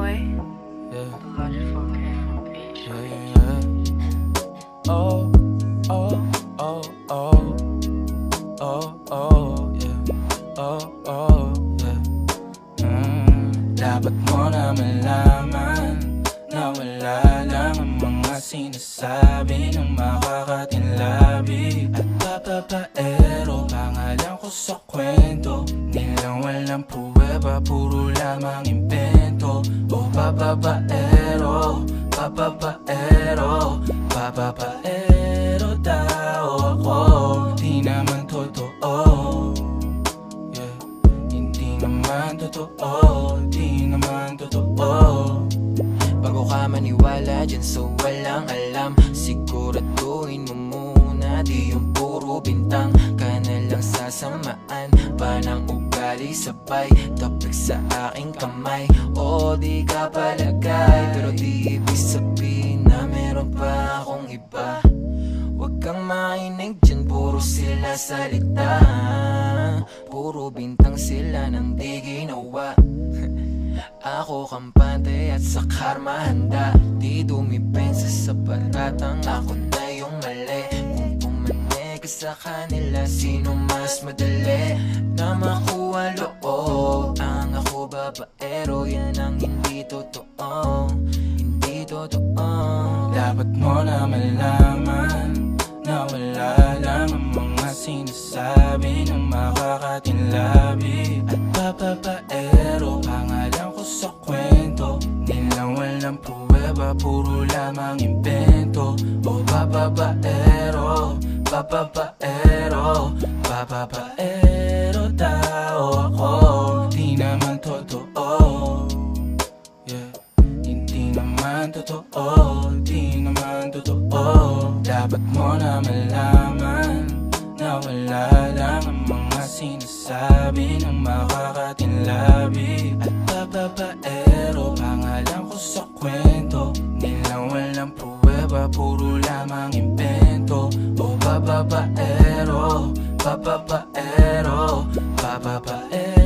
boy. Yeah. Logic 4K on the beach. Yeah. Oh, oh, oh, oh. Oh, oh, yeah. Oh, oh, yeah. Dapat mo na malaman na wala lang ang mga sinasabi ng makakatinlabi at papapaero. Pangalan ko sa kwento, nilang walang pruweba, puro lamang impento. O papapaero, papapaero, papapaero daw ako. Di naman totoo, yeah. Hindi naman totoo, di naman totoo. Bago ka maniwala dyan so walang alam, siguraduhin mo muna di yung puro bintang ka na lang sasamaan pa ng ugali sabay tapik sa aking kamay. O di ka palagay pero di ibig sabihin na meron pa akong iba. Huwag kang mainig dyan, puro sila salita, puro bintang sila nang di ginawa. Ako kampante at sa karma handa, di dumipensa sa paratang ako na yung mali. Kung pumanig ka sa kanila, sino mas madali na makuha loob? Ang ako babaero, yan ang hindi totoo, hindi totoo. Dapat mo na malaman na wala lang ang mga sinasabi ng makakatinlabi at papapaero. Pangalan ko sa kwento, nilang walang pruweba, puro lamang impento. O papapaero, papapaero, papapaero daw ako. Di naman totoo, yeah. Hindi naman totoo, di naman totoo. Dapat mo na malaman na wala lang ang mga sinasabi ng makakatinlabi at papapaero. Pangalan ko sa kwento, nilang walang pruweba, puro lamang impento. O papapaero, papapaero, papapaero